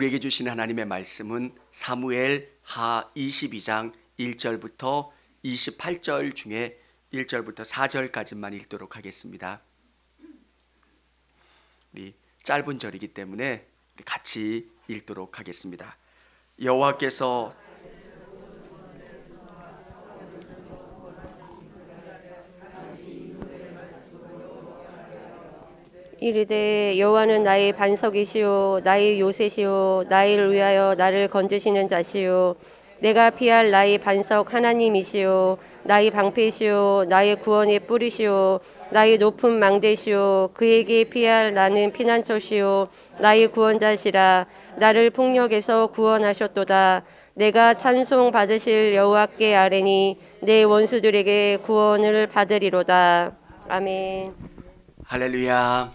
우리에게 주신 하나님의 말씀은 사무엘 하 22장 1절부터 28절 중에 1절부터 4절까지만 읽도록 하겠습니다. 우리 짧은 절이기 때문에 우리 같이 읽도록 하겠습니다. 여호와께서 이르되 여호와는 나의 반석이시요 나의 요새시요 나를 위하여 나를 건지시는 자시요 내가 피할 나의 반석 하나님이시요 나의 방패시요 나의 구원의 뿌리시요 나의 높은 망대시요 그에게 피할 나는 피난처시요 나의 구원자시라 나를 폭력에서 구원하셨도다 내가 찬송 받으실 여호와께 아뢰니 내 원수들에게 구원을 받으리로다. 아멘. 할렐루야.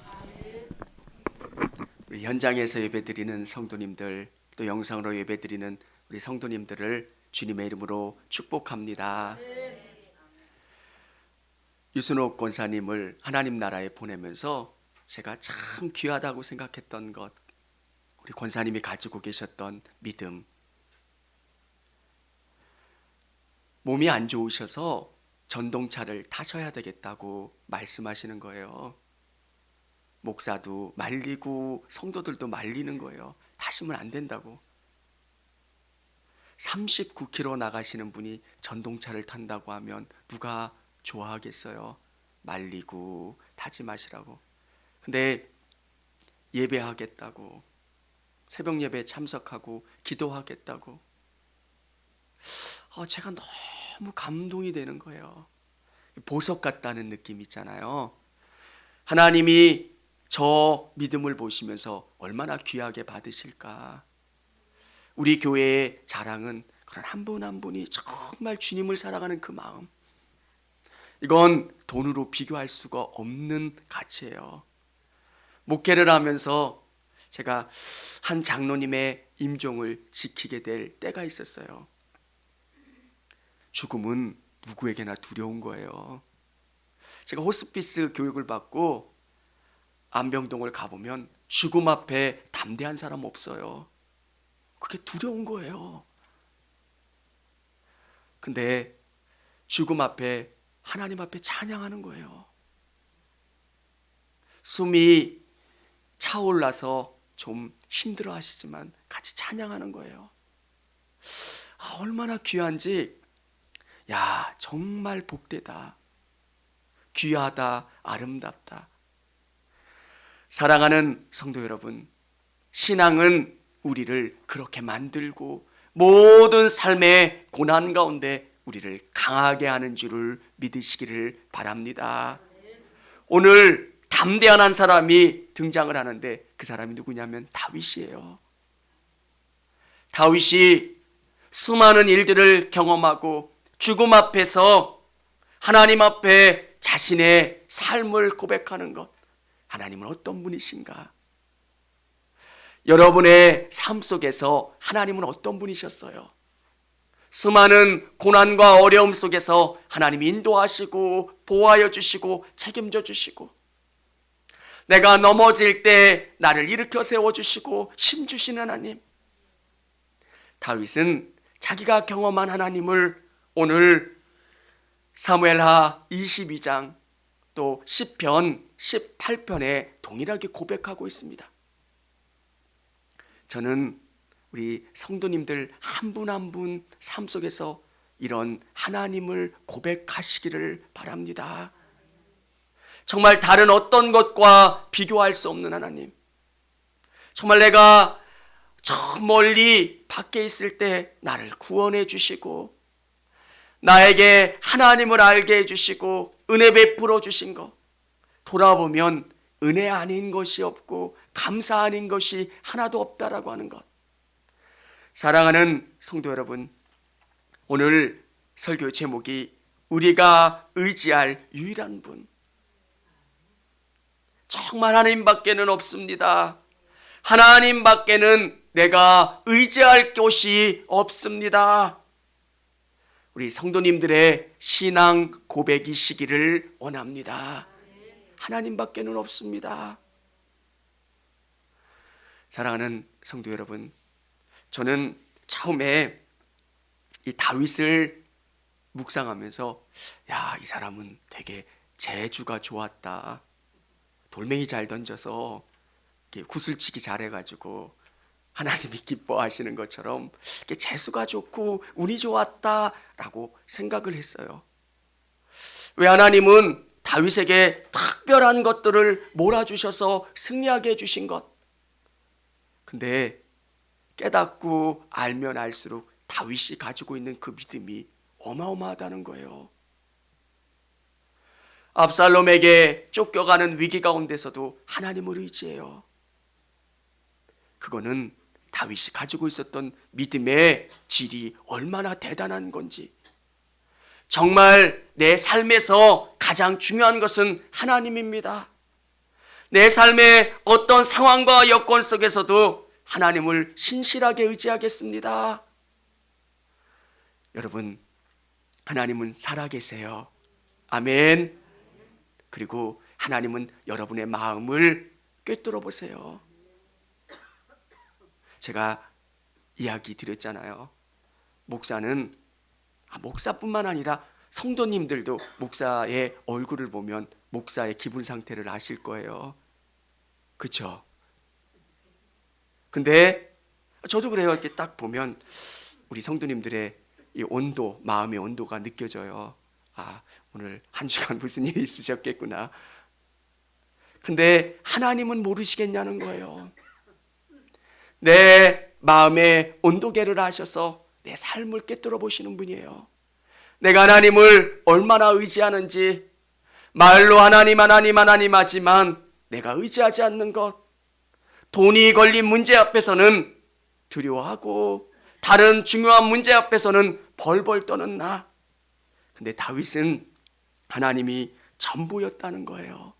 우리 현장에서 예배드리는 성도님들, 또 영상으로 예배드리는 우리 성도님들을 주님의 이름으로 축복합니다. 유순옥 권사님을 하나님 나라에 보내면서 제가 참 귀하다고 생각했던 것, 우리 권사님이 가지고 계셨던 믿음. 몸이 안 좋으셔서 전동차를 타셔야 되겠다고 말씀하시는 거예요. 목사도 말리고 성도들도 말리는 거예요. 타시면 안 된다고. 39km 나가시는 분이 전동차를 탄다고 하면 누가 좋아하겠어요? 말리고 타지 마시라고. 근데 예배하겠다고, 새벽 예배에 참석하고 기도하겠다고. 제가 너무 감동이 되는 거예요. 보석 같다는 느낌 있잖아요. 하나님이 저 믿음을 보시면서 얼마나 귀하게 받으실까. 우리 교회의 자랑은 그런 한 분 한 분이 정말 주님을 사랑하는 그 마음. 이건 돈으로 비교할 수가 없는 가치예요. 목회를 하면서 제가 한 장로님의 임종을 지키게 될 때가 있었어요. 죽음은 누구에게나 두려운 거예요. 제가 호스피스 교육을 받고 안병동을 가보면 죽음 앞에 담대한 사람 없어요. 그게 두려운 거예요. 근데 죽음 앞에, 하나님 앞에 찬양하는 거예요. 숨이 차올라서 좀 힘들어 하시지만 같이 찬양하는 거예요. 얼마나 귀한지, 야, 정말 복되다. 귀하다, 아름답다. 사랑하는 성도 여러분, 신앙은 우리를 그렇게 만들고 모든 삶의 고난 가운데 우리를 강하게 하는 줄을 믿으시기를 바랍니다. 오늘 담대한 한 사람이 등장을 하는데 그 사람이 누구냐면 다윗이에요. 다윗이 수많은 일들을 경험하고 죽음 앞에서 하나님 앞에 자신의 삶을 고백하는 것. 하나님은 어떤 분이신가? 여러분의 삶 속에서 하나님은 어떤 분이셨어요? 수많은 고난과 어려움 속에서 하나님이 인도하시고 보호하여 주시고 책임져 주시고, 내가 넘어질 때 나를 일으켜 세워주시고 힘주시는 하나님. 다윗은 자기가 경험한 하나님을 오늘 사무엘하 22장 또 시편 18편에 동일하게 고백하고 있습니다. 저는 우리 성도님들 한 분 한 분 삶 속에서 이런 하나님을 고백하시기를 바랍니다. 정말 다른 어떤 것과 비교할 수 없는 하나님. 정말 내가 저 멀리 밖에 있을 때 나를 구원해 주시고, 나에게 하나님을 알게 해주시고 은혜 베풀어 주신 것, 돌아보면 은혜 아닌 것이 없고 감사 아닌 것이 하나도 없다라고 하는 것. 사랑하는 성도 여러분, 오늘 설교 제목이 우리가 의지할 유일한 분. 정말 하나님밖에는 없습니다. 하나님밖에는 내가 의지할 곳이 없습니다. 우리 성도님들의 신앙 고백이시기를 원합니다. 하나님밖에는 없습니다. 사랑하는 성도 여러분, 저는 처음에 이 다윗을 묵상하면서 야, 이 사람은 되게 재주가 좋았다. 돌멩이 잘 던져서 구슬치기 잘해가지고 하나님이 기뻐하시는 것처럼 재수가 좋고 운이 좋았다라고 생각을 했어요. 왜 하나님은 다윗에게 특별한 것들을 몰아주셔서 승리하게 해주신 것. 근데 깨닫고 알면 알수록 다윗이 가지고 있는 그 믿음이 어마어마하다는 거예요. 압살롬에게 쫓겨가는 위기 가운데서도 하나님을 의지해요. 그거는 다윗이 가지고 있었던 믿음의 질이 얼마나 대단한 건지. 정말 내 삶에서 가장 중요한 것은 하나님입니다. 내 삶의 어떤 상황과 여건 속에서도 하나님을 신실하게 의지하겠습니다. 여러분, 하나님은 살아계세요. 아멘. 그리고 하나님은 여러분의 마음을 꿰뚫어 보세요. 제가 이야기 드렸잖아요. 목사는 목사뿐만 아니라 성도님들도 목사의 얼굴을 보면 목사의 기분 상태를 아실 거예요. 그렇죠? 근데 저도 그래요. 이렇게 딱 보면 우리 성도님들의 이 온도, 마음의 온도가 느껴져요. 아, 오늘 한 주간 무슨 일이 있으셨겠구나. 근데 하나님은 모르시겠냐는 거예요. 내 마음의 온도계를 아셔서 내 삶을 꿰뚫어 보시는 분이에요. 내가 하나님을 얼마나 의지하는지. 말로 하나님 하나님 하나님 하지만 내가 의지하지 않는 것, 돈이 걸린 문제 앞에서는 두려워하고 다른 중요한 문제 앞에서는 벌벌 떠는 나. 근데 다윗은 하나님이 전부였다는 거예요.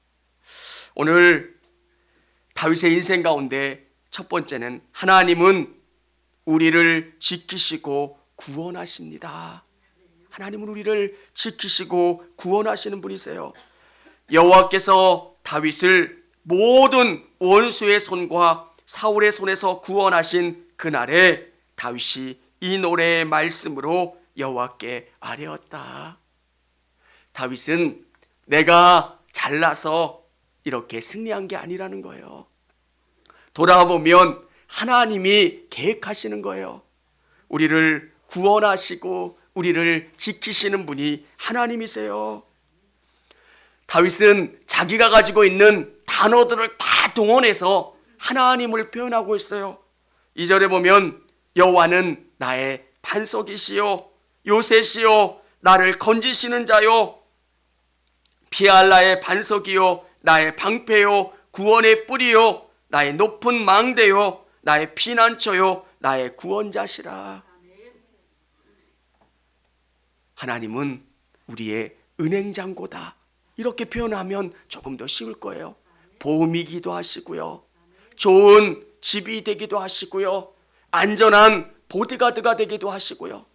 오늘 다윗의 인생 가운데 첫 번째는 하나님은 우리를 지키시고 구원하십니다. 하나님은 우리를 지키시고 구원하시는 분이세요. 여호와께서 다윗을 모든 원수의 손과 사울의 손에서 구원하신 그날에 다윗이 이 노래의 말씀으로 여호와께 아뢰었다. 다윗은 내가 잘나서 이렇게 승리한 게 아니라는 거예요. 돌아보면 하나님이 계획하시는 거예요. 우리를 구원하시고 우리를 지키시는 분이 하나님이세요. 다윗은 자기가 가지고 있는 단어들을 다 동원해서 하나님을 표현하고 있어요. 2절에 보면 여호와는 나의 반석이시요 요새시요 나를 건지시는 자요 피할 나의 반석이요 나의 방패요 구원의 뿌리요 나의 높은 망대요 나의 피난처요 나의 구원자시라. 하나님은 우리의 은행장고다. 이렇게 표현하면 조금 더 쉬울 거예요. 보험이기도 하시고요. 좋은 집이 되기도 하시고요. 안전한 보디가드가 되기도 하시고요.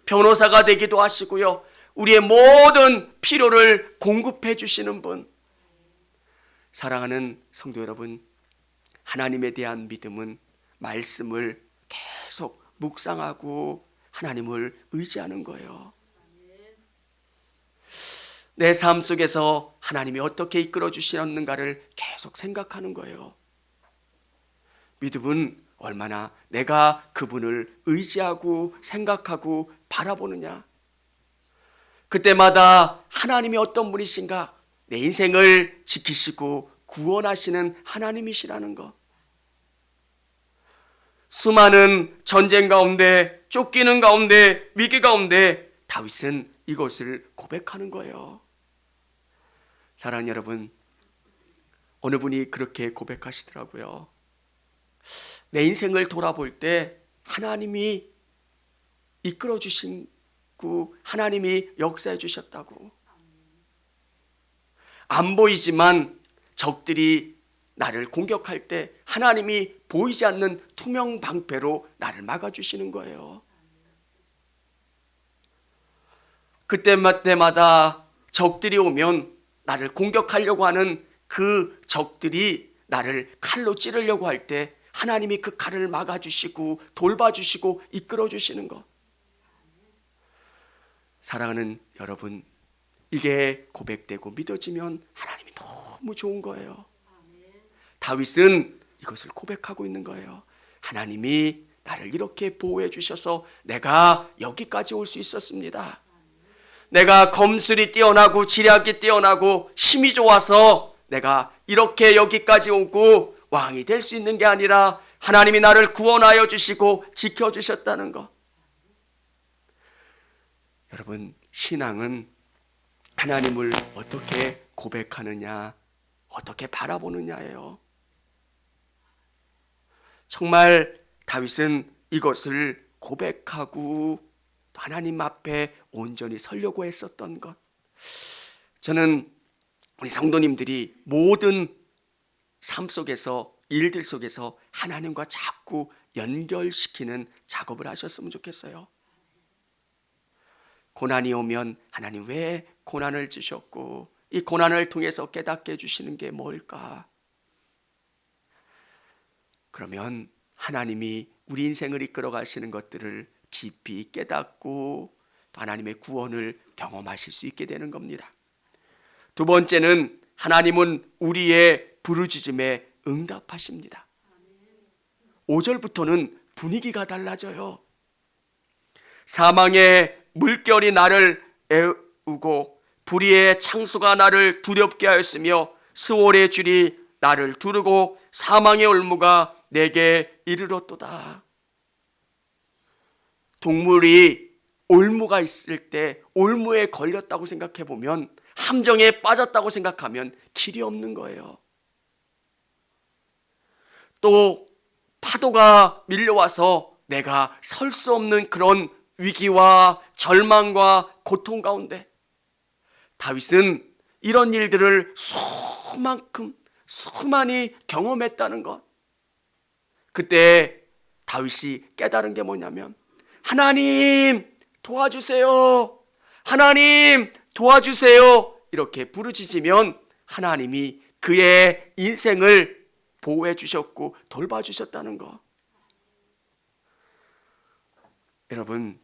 변호사가 되기도 하시고요. 우리의 모든 필요를 공급해 주시는 분. 사랑하는 성도 여러분, 하나님에 대한 믿음은 말씀을 계속 묵상하고 하나님을 의지하는 거예요. 내 삶 속에서 하나님이 어떻게 이끌어 주시는가를 계속 생각하는 거예요. 믿음은 얼마나 내가 그분을 의지하고 생각하고 바라보느냐. 그때마다 하나님이 어떤 분이신가, 내 인생을 지키시고 구원하시는 하나님이시라는 것. 수많은 전쟁 가운데, 쫓기는 가운데, 위기 가운데 다윗은 이것을 고백하는 거예요. 사랑하는 여러분, 어느 분이 그렇게 고백하시더라고요. 내 인생을 돌아볼 때 하나님이 이끌어 주시고 하나님이 역사해 주셨다고. 안 보이지만 적들이 나를 공격할 때 하나님이 보이지 않는 투명 방패로 나를 막아주시는 거예요. 그때마다 적들이 오면 나를 공격하려고 하는 그 적들이 나를 칼로 찌르려고 할 때 하나님이 그 칼을 막아주시고 돌봐주시고 이끌어주시는 것. 사랑하는 여러분, 이게 고백되고 믿어지면 하나님이 너무 좋은 거예요. 다윗은 이것을 고백하고 있는 거예요. 하나님이 나를 이렇게 보호해 주셔서 내가 여기까지 올 수 있었습니다. 내가 검술이 뛰어나고 지략이 뛰어나고 힘이 좋아서 내가 이렇게 여기까지 오고 왕이 될 수 있는 게 아니라 하나님이 나를 구원하여 주시고 지켜주셨다는 것. 여러분, 신앙은 하나님을 어떻게 고백하느냐, 어떻게 바라보느냐예요. 정말 다윗은 이것을 고백하고 하나님 앞에 온전히 서려고 했었던 것. 저는 우리 성도님들이 모든 삶 속에서, 일들 속에서 하나님과 자꾸 연결시키는 작업을 하셨으면 좋겠어요. 고난이 오면 하나님 왜 고난을 주셨고 이 고난을 통해서 깨닫게 해주시는 게 뭘까? 그러면 하나님이 우리 인생을 이끌어 가시는 것들을 깊이 깨닫고 또 하나님의 구원을 경험하실 수 있게 되는 겁니다. 두 번째는 하나님은 우리의 부르짖음에 응답하십니다. 5절부터는 분위기가 달라져요. 사망의 물결이 나를 애우고 불의의 창수가 나를 두렵게 하였으며 스월의 줄이 나를 두르고 사망의 올무가 내게 이르렀도다. 동물이 올무가 있을 때 올무에 걸렸다고 생각해 보면, 함정에 빠졌다고 생각하면 길이 없는 거예요. 또 파도가 밀려와서 내가 설 수 없는 그런 위기와 절망과 고통 가운데 다윗은 이런 일들을 수많이 경험했다는 것. 그때 다윗이 깨달은 게 뭐냐면, 하나님 도와주세요, 하나님 도와주세요, 이렇게 부르짖으면 하나님이 그의 인생을 보호해 주셨고 돌봐주셨다는 것. 여러분,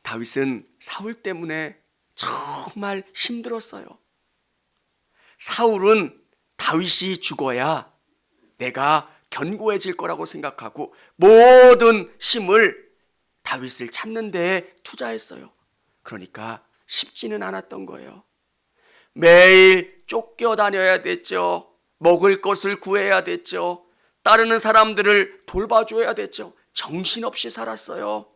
다윗은 사울 때문에 정말 힘들었어요. 사울은 다윗이 죽어야 내가 견고해질 거라고 생각하고 모든 힘을 다윗을 찾는 데에 투자했어요. 그러니까 쉽지는 않았던 거예요. 매일 쫓겨다녀야 됐죠. 먹을 것을 구해야 됐죠. 따르는 사람들을 돌봐줘야 됐죠. 정신없이 살았어요.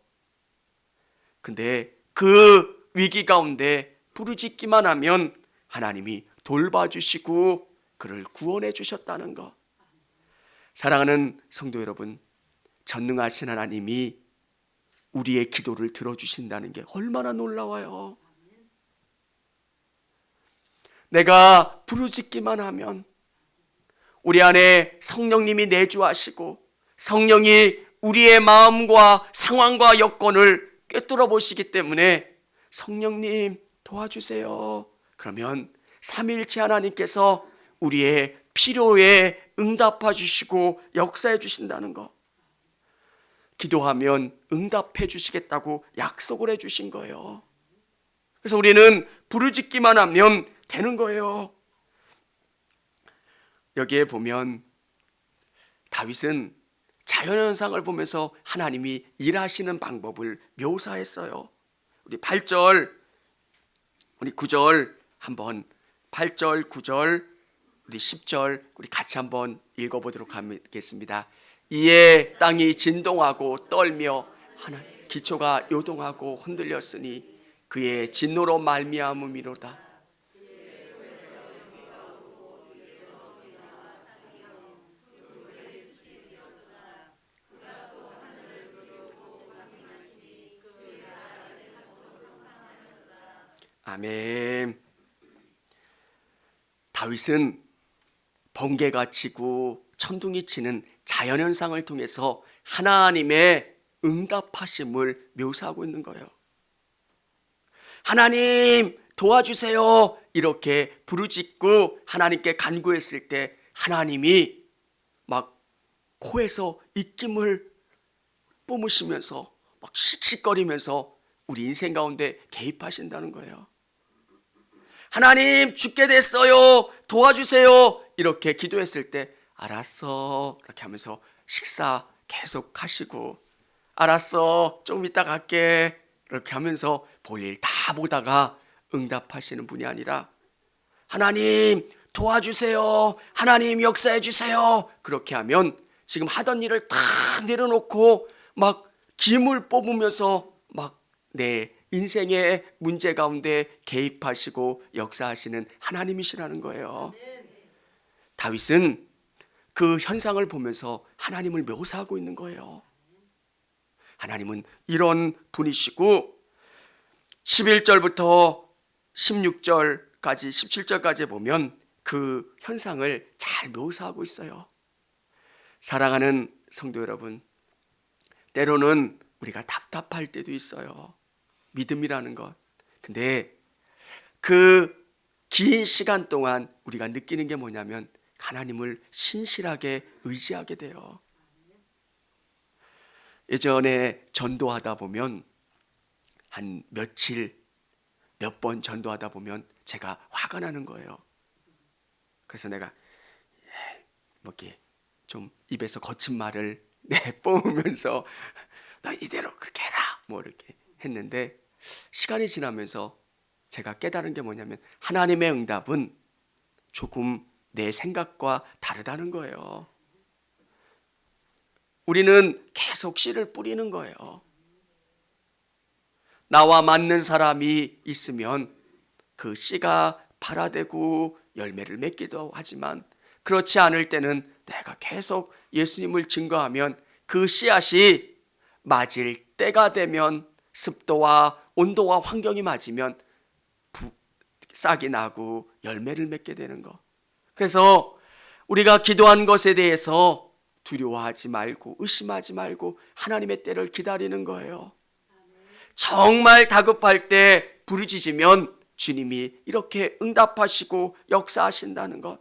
근데 그 위기 가운데 부르짖기만 하면 하나님이 돌봐주시고 그를 구원해 주셨다는 것. 사랑하는 성도 여러분, 전능하신 하나님이 우리의 기도를 들어주신다는 게 얼마나 놀라워요. 내가 부르짖기만 하면 우리 안에 성령님이 내주하시고 성령이 우리의 마음과 상황과 여건을 꿰뚫어 보시기 때문에 성령님 도와주세요. 그러면 삼위일체 하나님께서 우리의 필요에 응답해 주시고 역사해 주신다는 것. 기도하면 응답해 주시겠다고 약속을 해 주신 거예요. 그래서 우리는 부르짖기만 하면 되는 거예요. 여기에 보면 다윗은 자연현상을 보면서 하나님이 일하시는 방법을 묘사했어요. 우리 8절, 우리 9절 한번, 8절, 9절, 우리 10절 우리 같이 한번 읽어보도록 하겠습니다. 이에 땅이 진동하고 떨며 기초가 요동하고 흔들렸으니 그의 진노로 말미암음이로다. 아멘. 다윗은 번개가 치고 천둥이 치는 자연현상을 통해서 하나님의 응답하심을 묘사하고 있는 거예요. 하나님 도와주세요, 이렇게 부르짖고 하나님께 간구했을 때 하나님이 막 코에서 입김을 뿜으시면서 막 씩씩거리면서 우리 인생 가운데 개입하신다는 거예요. 하나님 죽게 됐어요, 도와주세요, 이렇게 기도했을 때 알았어 이렇게 하면서 식사 계속 하시고, 알았어 좀 이따 갈게 이렇게 하면서 볼일 다 보다가 응답하시는 분이 아니라 하나님 도와주세요, 하나님 역사해 주세요, 그렇게 하면 지금 하던 일을 다 내려놓고 막 김을 뽑으면서 막 내 인생의 문제 가운데 개입하시고 역사하시는 하나님이시라는 거예요. 다윗은 그 현상을 보면서 하나님을 묘사하고 있는 거예요. 하나님은 이런 분이시고 11절부터 16절까지 17절까지 보면 그 현상을 잘 묘사하고 있어요. 사랑하는 성도 여러분, 때로는 우리가 답답할 때도 있어요. 믿음이라는 것. 근데 그 긴 시간 동안 우리가 느끼는 게 뭐냐면 하나님을 신실하게 의지하게 돼요. 예전에 전도하다 보면 한 며칠 몇 번 전도하다 보면 제가 화가 나는 거예요. 그래서 내가 뭐 이렇게 좀 입에서 거친 말을 뿜으면서 너 이대로 그렇게 해라 뭐 이렇게 했는데, 시간이 지나면서 제가 깨달은 게 뭐냐면 하나님의 응답은 조금 내 생각과 다르다는 거예요. 우리는 계속 씨를 뿌리는 거예요. 나와 맞는 사람이 있으면 그 씨가 발아되고 열매를 맺기도 하지만, 그렇지 않을 때는 내가 계속 예수님을 증거하면 그 씨앗이 맞을 때가 되면, 습도와 온도와 환경이 맞으면 싹이 나고 열매를 맺게 되는 거. 그래서 우리가 기도한 것에 대해서 두려워하지 말고 의심하지 말고 하나님의 때를 기다리는 거예요. 정말 다급할 때 부르짖으면 주님이 이렇게 응답하시고 역사하신다는 것.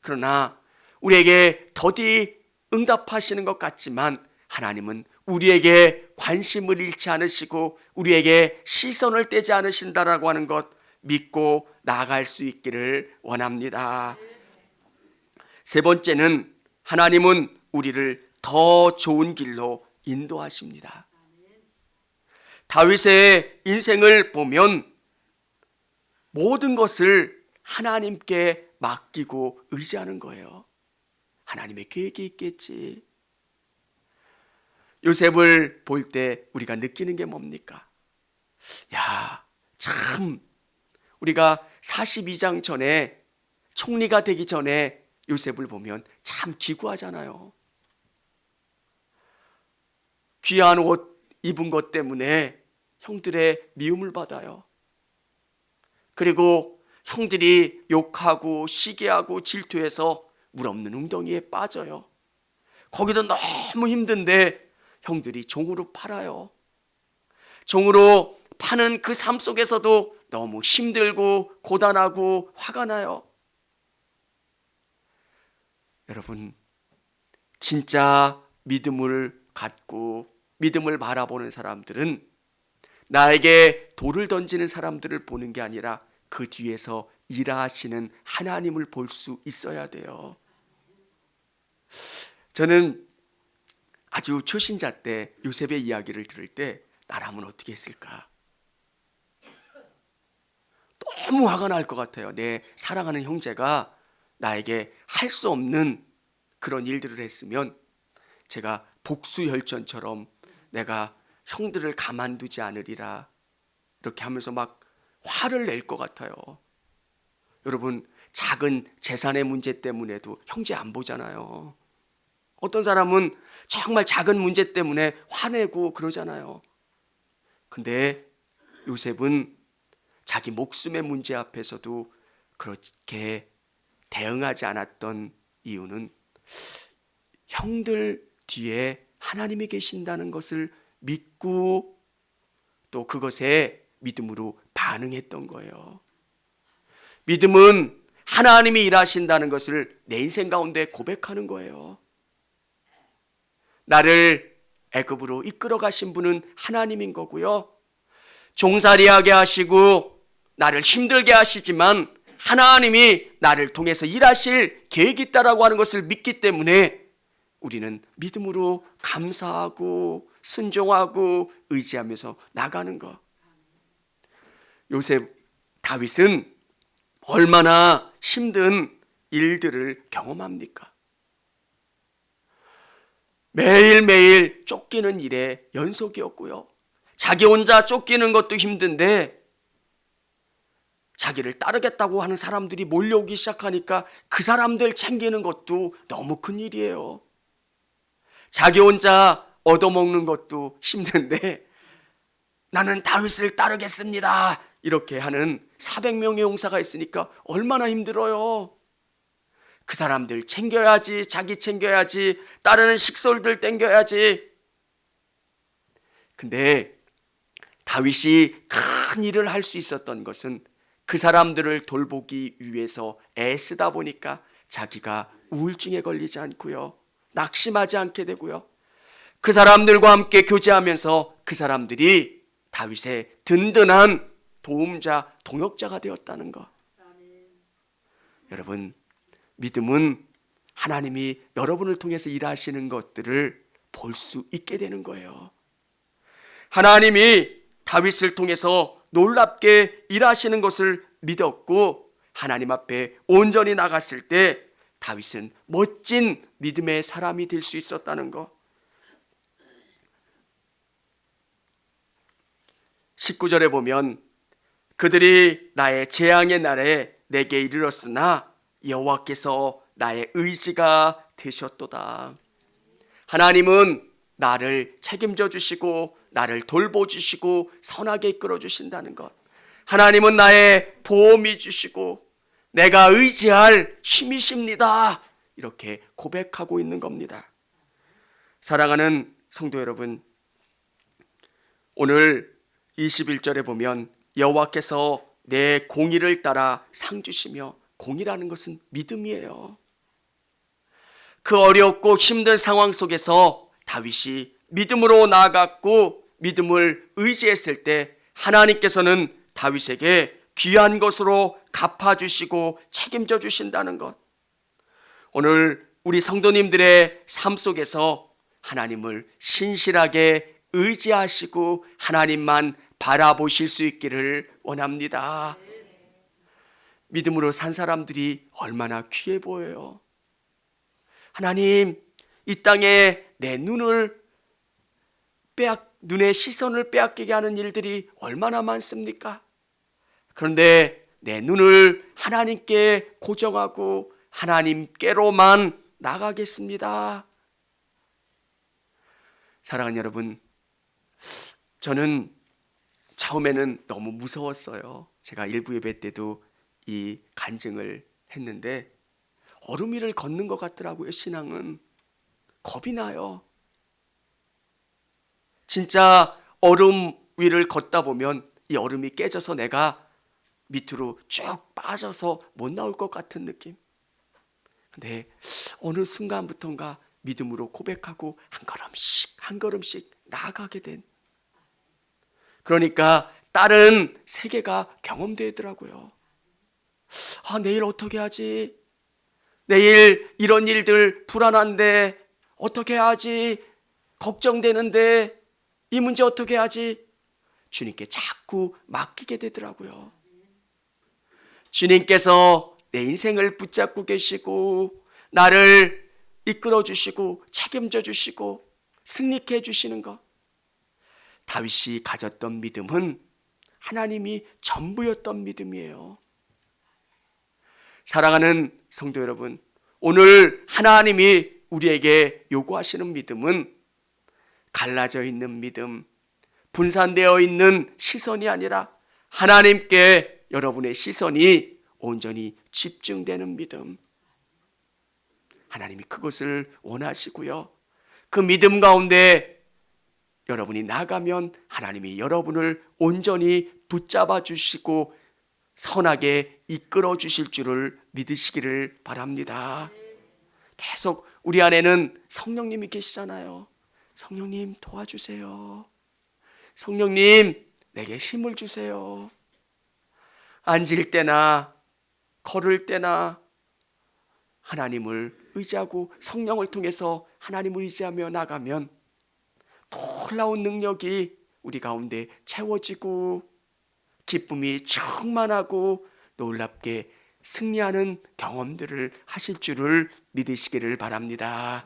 그러나 우리에게 더디 응답하시는 것 같지만 하나님은 우리에게 관심을 잃지 않으시고 우리에게 시선을 떼지 않으신다라고 하는 것 믿고 나아갈 수 있기를 원합니다. 세 번째는 하나님은 우리를 더 좋은 길로 인도하십니다. 다윗의 인생을 보면 모든 것을 하나님께 맡기고 의지하는 거예요. 하나님의 계획이 있겠지. 요셉을 볼 때 우리가 느끼는 게 뭡니까? 야, 참 우리가 42장 전에 총리가 되기 전에 요셉을 보면 참 기구하잖아요. 귀한 옷 입은 것 때문에 형들의 미움을 받아요. 그리고 형들이 욕하고 시기하고 질투해서 물 없는 웅덩이에 빠져요. 거기도 너무 힘든데 형들이 종으로 팔아요. 종으로 파는 그 삶 속에서도 너무 힘들고 고단하고 화가 나요. 여러분, 진짜 믿음을 갖고 믿음을 바라보는 사람들은 나에게 돌을 던지는 사람들을 보는 게 아니라 그 뒤에서 일하시는 하나님을 볼 수 있어야 돼요. 저는 아주 초신자 때 요셉의 이야기를 들을 때 나라면 어떻게 했을까? 너무 화가 날 것 같아요. 내 사랑하는 형제가 나에게 할 수 없는 그런 일들을 했으면 제가 복수혈전처럼 내가 형들을 가만두지 않으리라 이렇게 하면서 막 화를 낼 것 같아요. 여러분, 작은 재산의 문제 때문에도 형제 안 보잖아요. 어떤 사람은 정말 작은 문제 때문에 화내고 그러잖아요. 근데 요셉은 자기 목숨의 문제 앞에서도 그렇게 대응하지 않았던 이유는 형들 뒤에 하나님이 계신다는 것을 믿고 또 그것에 믿음으로 반응했던 거예요. 믿음은 하나님이 일하신다는 것을 내 인생 가운데 고백하는 거예요. 나를 애굽으로 이끌어 가신 분은 하나님인 거고요. 종살이하게 하시고 나를 힘들게 하시지만 하나님이 나를 통해서 일하실 계획이 있다라고 하는 것을 믿기 때문에 우리는 믿음으로 감사하고 순종하고 의지하면서 나가는 것. 요셉, 다윗은 얼마나 힘든 일들을 경험합니까? 매일매일 쫓기는 일의 연속이었고요. 자기 혼자 쫓기는 것도 힘든데 자기를 따르겠다고 하는 사람들이 몰려오기 시작하니까 그 사람들 챙기는 것도 너무 큰 일이에요. 자기 혼자 얻어먹는 것도 힘든데 나는 다윗을 따르겠습니다 이렇게 하는 400명의 용사가 있으니까 얼마나 힘들어요. 그 사람들 챙겨야지, 자기 챙겨야지, 따르는 식솔들 땡겨야지. 근데 다윗이 큰 일을 할 수 있었던 것은 그 사람들을 돌보기 위해서 애쓰다 보니까 자기가 우울증에 걸리지 않고요, 낙심하지 않게 되고요, 그 사람들과 함께 교제하면서 그 사람들이 다윗의 든든한 도움자, 동역자가 되었다는 것. 여러분, 믿음은 하나님이 여러분을 통해서 일하시는 것들을 볼 수 있게 되는 거예요. 하나님이 다윗을 통해서 놀랍게 일하시는 것을 믿었고 하나님 앞에 온전히 나갔을 때 다윗은 멋진 믿음의 사람이 될 수 있었다는 것. 19절에 보면 그들이 나의 재앙의 날에 내게 이르렀으나 여호와께서 나의 의지가 되셨도다. 하나님은 나를 책임져 주시고 나를 돌보주시고 선하게 이끌어 주신다는 것. 하나님은 나의 보험이 주시고 내가 의지할 힘이십니다. 이렇게 고백하고 있는 겁니다. 사랑하는 성도 여러분, 오늘 21절에 보면 여호와께서 내 공의를 따라 상 주시며, 공의라는 것은 믿음이에요. 그 어렵고 힘든 상황 속에서 다윗이 믿음으로 나아갔고 믿음을 의지했을 때 하나님께서는 다윗에게 귀한 것으로 갚아주시고 책임져 주신다는 것. 오늘 우리 성도님들의 삶 속에서 하나님을 신실하게 의지하시고 하나님만 바라보실 수 있기를 원합니다. 믿음으로 산 사람들이 얼마나 귀해 보여요. 하나님, 이 땅에 내 눈의 시선을 빼앗기게 하는 일들이 얼마나 많습니까? 그런데 내 눈을 하나님께 고정하고 하나님께로만 나가겠습니다. 사랑하는 여러분, 저는 처음에는 너무 무서웠어요. 제가 일부 예배 때도 이 간증을 했는데 얼음 위를 걷는 것 같더라고요. 신앙은 겁이 나요. 진짜 얼음 위를 걷다 보면 이 얼음이 깨져서 내가 밑으로 쭉 빠져서 못 나올 것 같은 느낌. 근데 어느 순간부터인가 믿음으로 고백하고 한 걸음씩 한 걸음씩 나아가게 된, 그러니까 다른 세계가 경험되더라고요. 내일 어떻게 하지? 내일 이런 일들 불안한데 어떻게 하지? 걱정되는데 이 문제 어떻게 하지? 주님께 자꾸 맡기게 되더라고요. 주님께서 내 인생을 붙잡고 계시고 나를 이끌어 주시고 책임져 주시고 승리케 해 주시는 것. 다윗이 가졌던 믿음은 하나님이 전부였던 믿음이에요. 사랑하는 성도 여러분, 오늘 하나님이 우리에게 요구하시는 믿음은 갈라져 있는 믿음, 분산되어 있는 시선이 아니라 하나님께 여러분의 시선이 온전히 집중되는 믿음. 하나님이 그것을 원하시고요, 그 믿음 가운데 여러분이 나가면 하나님이 여러분을 온전히 붙잡아 주시고 선하게 이끌어 주실 줄을 믿으시기를 바랍니다. 계속 우리 안에는 성령님이 계시잖아요. 성령님 도와주세요. 성령님 내게 힘을 주세요. 앉을 때나 걸을 때나 하나님을 의지하고 성령을 통해서 하나님을 의지하며 나가면 놀라운 능력이 우리 가운데 채워지고 기쁨이 충만하고 놀랍게 승리하는 경험들을 하실 줄을 믿으시기를 바랍니다.